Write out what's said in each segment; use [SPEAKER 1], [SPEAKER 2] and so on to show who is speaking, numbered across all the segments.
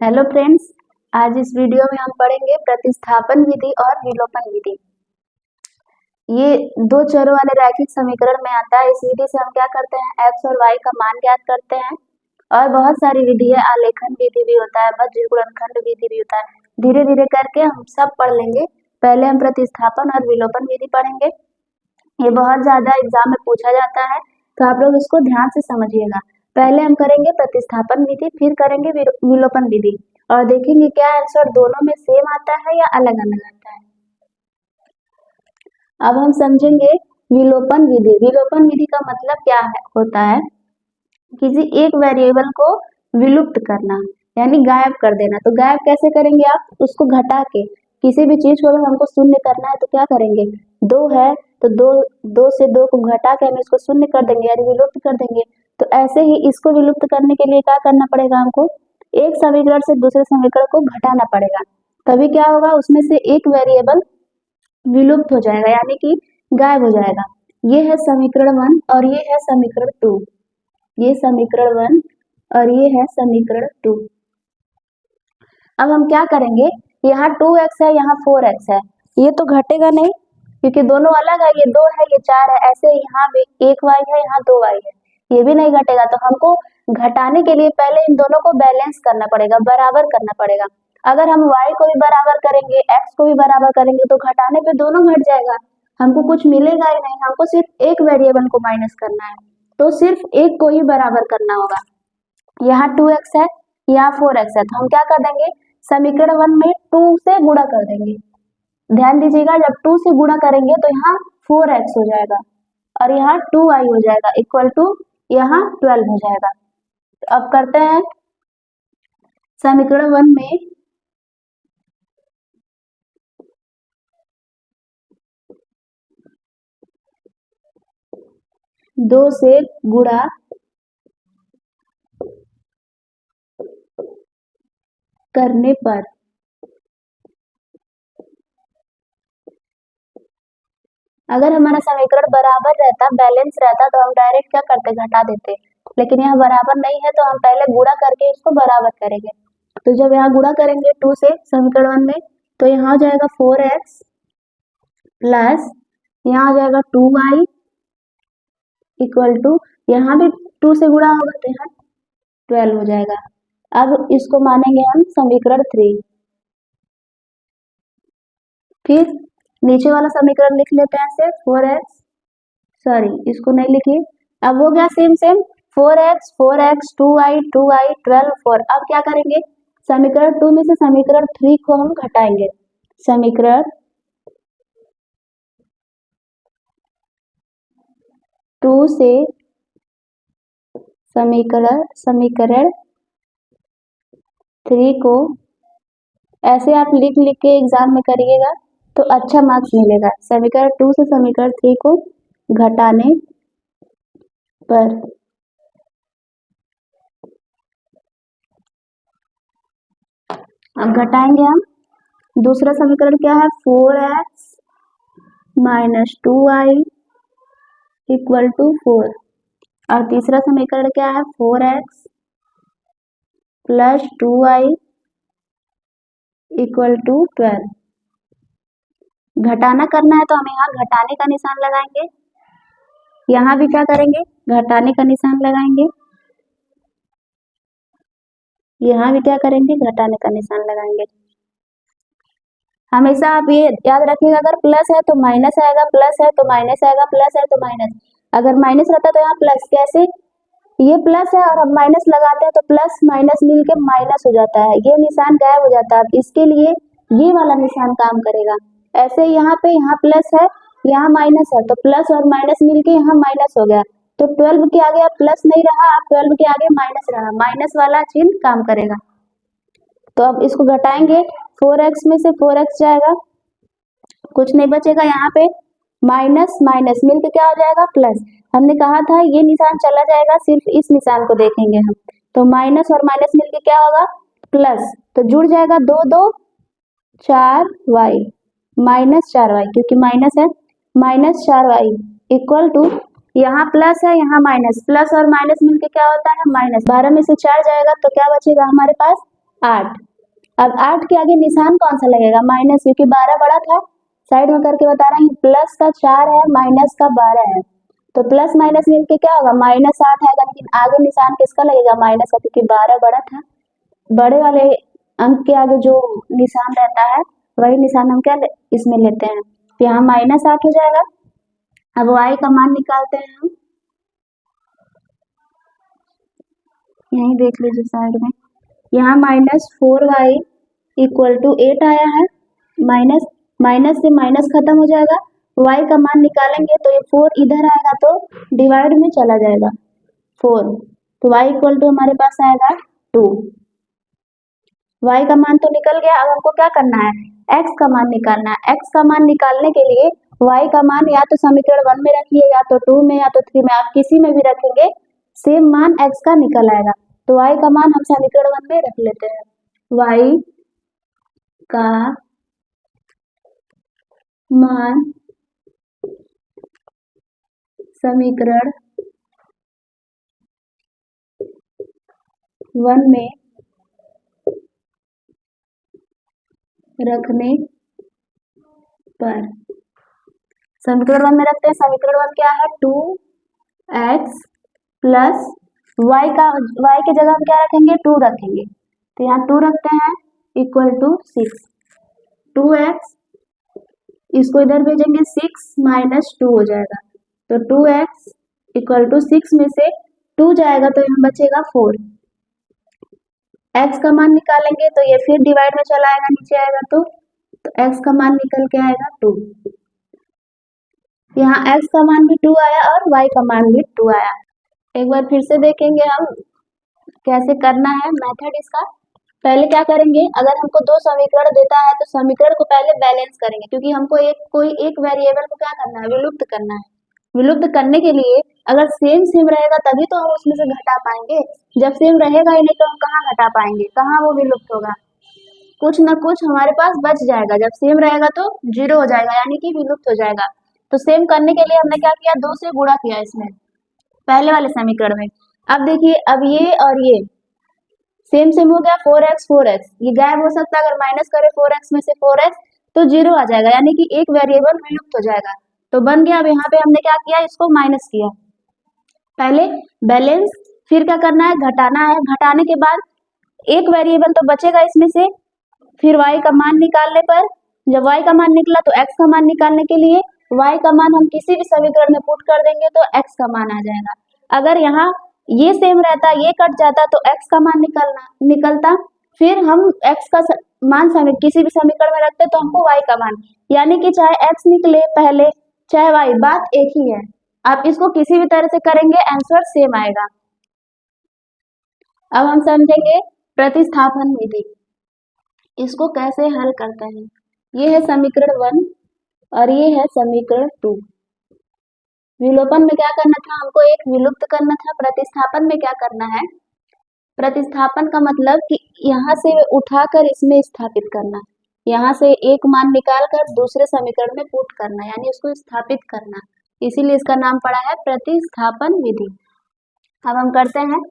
[SPEAKER 1] Hello friends, आज इस video में हम पढ़ेंगे प्रतिस्थापन विधि और विलोपन विधि। ये दो चरों वाले रैखिक समीकरण में आता है। इस विधि से हम क्या करते हैं, x और y का मान ज्ञात करते हैं। और बहुत सारी विधि है, आलेखन विधि भी होता है, भज्य गुणनखंड विधि भी होता है। धीरे धीरे करके हम सब पढ़ लेंगे। पहले हम प्रतिस्थापन और विलोपन विधि पढ़ेंगे। ये बहुत ज्यादा एग्जाम में पूछा जाता है, तो आप लोग इसको ध्यान से समझिएगा। पहले हम करेंगे प्रतिस्थापन विधि, फिर करेंगे विलोपन विधि और देखेंगे क्या आंसर दोनों में सेम आता है या अलग अलग आता है। अब हम समझेंगे विलोपन विधि। विलोपन विधि का मतलब क्या होता है, किसी एक वेरिएबल को विलुप्त करना, यानी गायब कर देना। तो गायब कैसे करेंगे आप, उसको घटा के। किसी भी चीज को अगर हमको शून्य करना है तो क्या करेंगे, दो है तो दो से दो को घटा के हम इसको शून्य कर देंगे, यानी विलुप्त कर देंगे। तो ऐसे ही इसको विलुप्त करने के लिए क्या करना पड़ेगा, हमको एक समीकरण से दूसरे समीकरण को घटाना पड़ेगा। तभी क्या होगा, उसमें से एक वेरिएबल विलुप्त हो जाएगा, यानी कि गायब हो जाएगा। ये है समीकरण 1 और ये है समीकरण 2। ये समीकरण 1 और ये है समीकरण 2। अब हम क्या करेंगे, यहाँ 2x है, यहाँ 4x है। ये तो घटेगा नहीं क्योंकि दोनों अलग है, ये 2 है ये 4 है। ऐसे यहाँ भी 1y है, यहाँ 2y है, ये भी नहीं घटेगा। तो हमको घटाने के लिए पहले इन दोनों को बैलेंस करना पड़ेगा, बराबर करना पड़ेगा। अगर हम y को भी बराबर करेंगे, x को भी बराबर करेंगे, तो घटाने पे दोनों घट जाएगा, हमको कुछ मिलेगा ही नहीं। हमको सिर्फ एक वेरिएबल को माइनस करना है, तो सिर्फ एक को ही बराबर करना होगा। यहाँ 2x है, यहाँ 4x है, तो हम क्या कर देंगे, समीकरण 1 में 2 से गुणा कर देंगे। ध्यान दीजिएगा, जब 2 से गुणा करेंगे तो यहाँ 4x हो जाएगा और यहाँ 2y हो जाएगा, इक्वल टू यहाँ 12 हो जाएगा। तो अब करते हैं समीकरण 1 में 2 से गुणा करने पर अगर हमारा समीकरण बराबर रहता, बैलेंस रहता, तो हम डायरेक्ट क्या करते, घटा देते। लेकिन यहाँ बराबर नहीं है, तो हम पहले गुणा करके इसको बराबर करेंगे। तो जब यहाँ गुणा करेंगे 2 से समीकरण 1 में, तो यहाँ हो जाएगा 4x प्लस यहाँ हो जाएगा 2y इक्वल टू, यहाँ भी 2 से गुणा होगा तो यहाँ 12 हो जाएगा। अब इसको मानेंगे हम समीकरण 3। फिर नीचे वाला समीकरण लिख लेते हैं ऐसे, 4x, सॉरी इसको नहीं लिखिए। अब हो गया same same, 4x 4x 2y 2y 12 4। अब क्या करेंगे, समीकरण 2 में से समीकरण 3 को हम घटाएंगे। समीकरण 2 से समीकरण 3 को ऐसे आप लिख लिख के एग्जाम में करिएगा तो अच्छा मार्क्स मिलेगा। समीकरण 2 से समीकरण 3 को घटाने पर अब घटाएंगे हम। दूसरा समीकरण क्या है, 4x minus 2y equal to 4। और तीसरा समीकरण क्या है, 4x plus 2y equal to 12। घटाना करना है तो हम यहाँ घटाने का निशान लगाएंगे, यहाँ भी क्या करेंगे, घटाने का निशान लगाएंगे, यहाँ भी क्या करेंगे, घटाने का निशान लगाएंगे। हमेशा आप ये याद रखिएगा, अगर प्लस है तो माइनस आएगा, प्लस है तो माइनस आएगा, प्लस है तो माइनस। अगर माइनस रहता तो यहाँ प्लस, कैसे, ये प्लस है और हम माइनस लगाते हैं तो प्लस माइनस मिलके माइनस हो जाता है, ये निशान गायब हो जाता है। अब इसके लिए ये वाला निशान काम करेगा। ऐसे यहाँ पे, यहाँ प्लस है यहाँ माइनस है, तो प्लस और माइनस मिलके यहाँ माइनस हो गया। तो 12 के आगे अब प्लस नहीं रहा, अब 12 के आगे माइनस रहा, माइनस वाला चिन्ह काम करेगा। तो अब इसको घटाएंगे, 4x में से 4x जाएगा, कुछ नहीं बचेगा, यहाँ पे माइनस माइनस मिलके क्या हो जाएगा, प्लस। हमने कहा था ये निशान चला जाएगा, सिर्फ इस निशान को देखेंगे हम। तो माइनस और माइनस मिलके क्या होगा, प्लस। तो जुड़ जाएगा 2 2 4y माइनस 4y, क्योंकि माइनस है, माइनस 4y इक्वल टू, यहाँ प्लस है यहाँ माइनस, प्लस और माइनस मिलके क्या होता है, माइनस। 12 में से 4 जाएगा तो क्या बचेगा हमारे पास, 8। अब 8 के आगे निशान कौन सा लगेगा? माइनस, क्योंकि 12 बड़ा था। साइड में करके बता रहे हैं, प्लस का 4 है, माइनस का 12 है, तो प्लस माइनस मिलके क्या होगा? -8 आएगा। लेकिन आगे निशान किसका लगेगा? माइनस का, क्योंकि 12 बड़ा था। बड़े वाले अंक के आगे जो निशान रहता है वही निशान हम इसमें लेते हैं। तो यहाँ -8 हो जाएगा। अब y का मान निकालते हैं हम, यही देख लीजिए साइड में। यहाँ -4y = 8 आया है। माइनस माइनस से माइनस खत्म हो जाएगा। y का मान निकालेंगे तो ये 4 इधर आएगा तो डिवाइड में चला जाएगा 4, तो y = हमारे पास आएगा 2। y का मान तो निकल गया। अब हमको क्या करना है? x का मान निकालना है। x का मान निकालने के लिए y का मान या तो समीकरण 1 में रखिए, या तो 2 में, या तो 3 में, आप किसी में भी रखेंगे सेम मान x का निकल आएगा। तो y का मान हम समीकरण 1 में रख लेते हैं। y का मान समीकरण 1 में रखने पर, समीकरण 1 में रखते हैं। समीकरण 1 क्या है? 2x प्लस y की जगह हम क्या रखेंगे? 2 रखेंगे, तो यहाँ 2 रखते हैं = 6। 2x, इसको इधर भेजेंगे, 6 - 2 हो जाएगा, तो 2x = 6 में से 2 जाएगा तो यहाँ बचेगा 4। x का मान निकालेंगे तो ये फिर डिवाइड में चला आएगा, नीचे आएगा तो x का मान निकल के आएगा 2। यहाँ x का मान भी 2 आया और y का मान भी 2 आया। एक बार फिर से देखेंगे हम कैसे करना है मेथड इसका। पहले क्या करेंगे? अगर हमको दो समीकरण देता है तो समीकरण को पहले बैलेंस करेंगे, क्योंकि हमको कोई एक वेरिएबल को क्या करना है? विलुप्त करना है। विलुप्त करने के लिए अगर सेम रहेगा तभी तो हम उसमें से घटा पाएंगे। जब सेम रहेगा ही नहीं तो हम कहाँ घटा पाएंगे? कहाँ वो विलुप्त होगा? कुछ ना कुछ हमारे पास बच जाएगा। जब सेम रहेगा तो 0 हो जाएगा, यानी कि विलुप्त हो जाएगा। तो सेम करने के लिए हमने क्या किया? 2 से गुणा किया इसमें, पहले वाले समीकरण में। अब देखिए, अब ये और ये सेम हो गया, 4x ये गायब हो सकता है। अगर माइनस करें 4x में से 4x तो 0 आ जाएगा, यानी कि एक वेरिएबल विलुप्त हो जाएगा। तो बन गया। अब यहाँ पे हमने क्या किया? इसको माइनस किया, पहले बैलेंस, फिर क्या करना है? घटाना है। घटाने के बाद एक वेरिएबल तो बचेगा इसमें से, फिर y का मान निकालने पर, जब y का मान निकला तो x का मान निकालने के लिए y का मान हम किसी भी समीकरण में पुट कर देंगे तो x का मान आ जाएगा। अगर यहाँ ये सेम रहता, ये कट जाता तो x का मान निकलता, फिर हम x का मान किसी भी समीकरण में रखते तो हमको y का मान, यानी कि चाहे x निकले पहले चाहे y, बात एक ही है। आप इसको किसी भी तरह से करेंगे आंसर सेम आएगा। अब हम समझेंगे प्रतिस्थापन विधि, इसको कैसे हल करते हैं। ये है समीकरण 1 और ये है समीकरण 2। विलोपन में क्या करना था? हमको एक विलुप्त करना था। प्रतिस्थापन में क्या करना है? प्रतिस्थापन का मतलब कि यहाँ से उठाकर इसमें स्थापित करना, यहाँ से एक मान निकालकर दूसरे समीकरण में पुट करना, यानी उसको स्थापित करना। इसीलिए इसका नाम पड़ा है प्रतिस्थापन विधि। अब हम करते हैं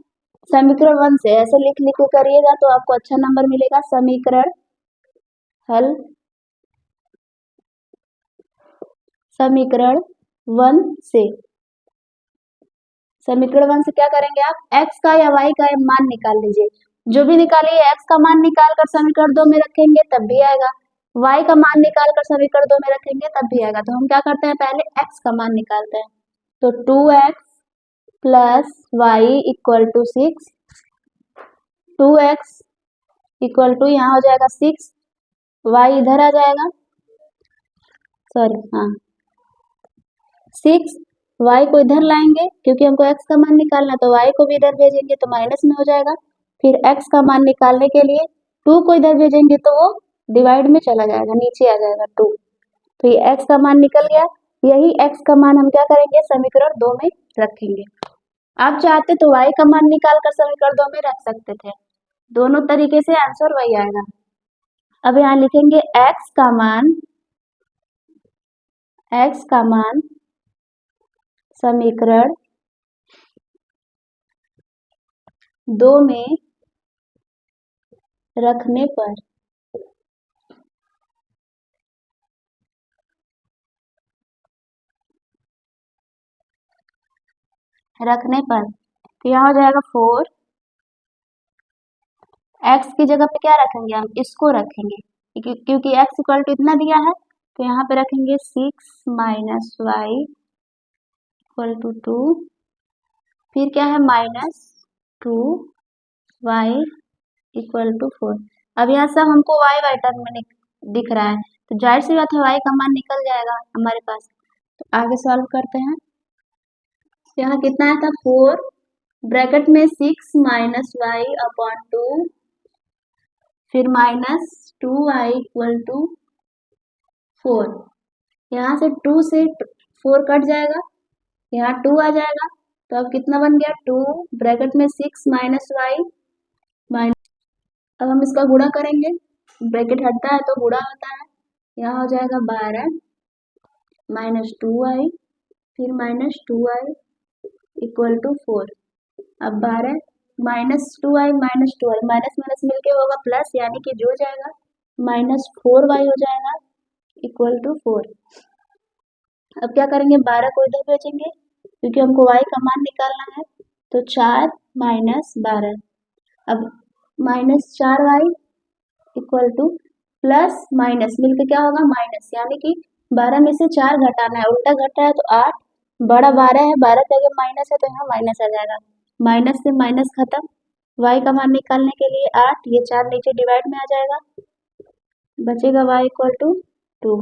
[SPEAKER 1] समीकरण 1 से, ऐसे लिख के करिएगा तो आपको अच्छा नंबर मिलेगा। समीकरण हल, समीकरण 1 से, समीकरण 1 से क्या करेंगे आप? x का या y का मान निकाल लीजिए। जो भी निकालिए, x का मान निकाल कर समीकरण 2 में रखेंगे तब भी आएगा, y का मान निकाल कर समीकरण 2 में रखेंगे तब भी आएगा। तो हम क्या करते हैं? पहले x का मान निकालते हैं। तो 2x प्लस y = 6, 2x = यहाँ हो जाएगा 6, y इधर आ जाएगा, सॉरी हाँ 6, y को इधर लाएंगे क्योंकि हमको x का मान निकालना है, तो y को भी इधर भेजेंगे तो माइनस में हो जाएगा। फिर x का मान निकालने के लिए 2 को इधर भेजेंगे तो वो डिवाइड में चला जाएगा, नीचे आ जाएगा 2। तो ये x का मान निकल गया। यही x का मान हम क्या करेंगे? समीकरण 2 में रखेंगे। आप चाहते तो y का मान निकाल कर समीकरण 2 में रख सकते थे, दोनों तरीके से आंसर वही आएगा। अब यहाँ लिखेंगे x का मान समीकरण 2 में रखने पर तो यहाँ हो जाएगा 4। x की जगह पे क्या रखेंगे हम, इसको रखेंगे क्योंकि x इक्वल टू इतना दिया है, तो यहाँ पे रखेंगे 6 माइनस वाई इक्वल टू 2। फिर क्या है -2 वाई इक्वल टू 4। अब यहाँ सब हमको वाई वाई टर्म में दिख रहा है, तो जाहिर सी बात है वाई का मान निकल जाएगा हमारे पास। तो आगे सॉल्व करते हैं। यहाँ कितना आया था 4 ब्रैकेट में 6 माइनस वाई अपॉन 2, फिर -2y इक्वल टू 4। यहाँ से 2 से 4 कट जाएगा, यहाँ 2 आ जाएगा, तो अब कितना बन गया 2 ब्रैकेट में 6 माइनस वाई माइनस। अब हम इसका गुणा करेंगे, ब्रैकेट हटता है तो गुणा होता है। यहाँ हो जाएगा 12 -2y फिर -2y इक्वल टू 4। अब 12 -2y माइनस माइनस मिलके होगा प्लस, यानी कि जुड़ जाएगा, -4y हो जाएगा इक्वल टू 4। अब क्या करेंगे, 12 को इधर भेजेंगे क्योंकि हमको y का मान निकालना है, तो 4 माइनस 12। अब -4y equal two plus minus मिलके क्या होगा माइनस, यानी कि 12 में से 4 घटाना है, उल्टा घटा है तो 8, बड़ा 12 है, 12 के आगे माइनस है तो यहाँ माइनस आ जाएगा, माइनस से माइनस खत्म। y का मान निकालने के लिए 8, ये 4 नीचे डिवाइड में आ जाएगा, बचेगा y इक्वल टू 2।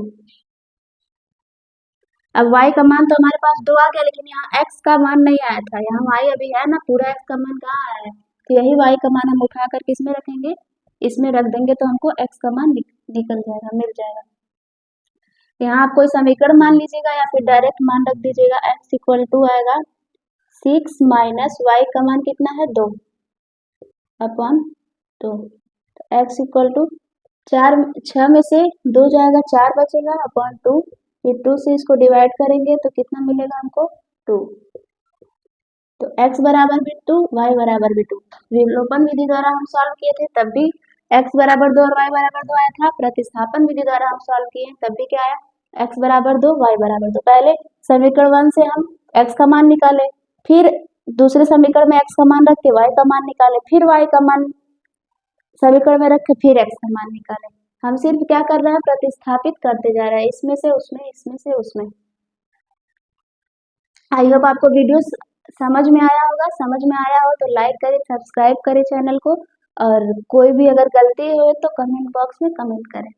[SPEAKER 1] अब y का मान तो हमारे पास 2 आ गया, लेकिन यहाँ x का मान नहीं आया था, यहाँ y अभी है ना, पूरा x का मान कहाँ आया है, तो यही y का मान हम उठा कर किसमें रखेंगे, इसमें रख देंगे, तो हमको x का मान निकल जाएगा, मिल जाएगा। यहाँ आप कोई समीकरण मान लीजिएगा या फिर डायरेक्ट मान रख दीजिएगा। x इक्वल टू आएगा 6 माइनस वाई का मान कितना है 2 अपॉन 2, तो x इक्वल टू 6 में से 2 जाएगा, 4 बचेगा अपॉन 2, फिर 2 से इसको डिवाइड करेंगे तो कितना मिलेगा हमको 2। तो x बराबर भी 2, y बराबर भी 2। विलोपन विधि द्वारा हम सॉल्व किए थे तब भी x बराबर 2 और y बराबर 2 आया था। प्रतिस्थापन विधि द्वारा हम सॉल्व किए तब भी क्या आया, x बराबर 2 y बराबर 2। पहले समीकरण 1 से हम x का मान निकाले, फिर दूसरे समीकरण में x का मान रख के y का मान निकाले, फिर y का मान समीकरण में रख के फिर x का मान निकाले। हम सिर्फ क्या कर रहे हैं, प्रतिस्थापित करते जा रहे हैं, इसमें से उसमें, इसमें से उसमें। आई होप आपको वीडियो समझ में आया होगा। समझ में आया हो तो लाइक करें, सब्सक्राइब करें चैनल को, और कोई भी अगर गलती हो तो कमेंट बॉक्स में कमेंट करें।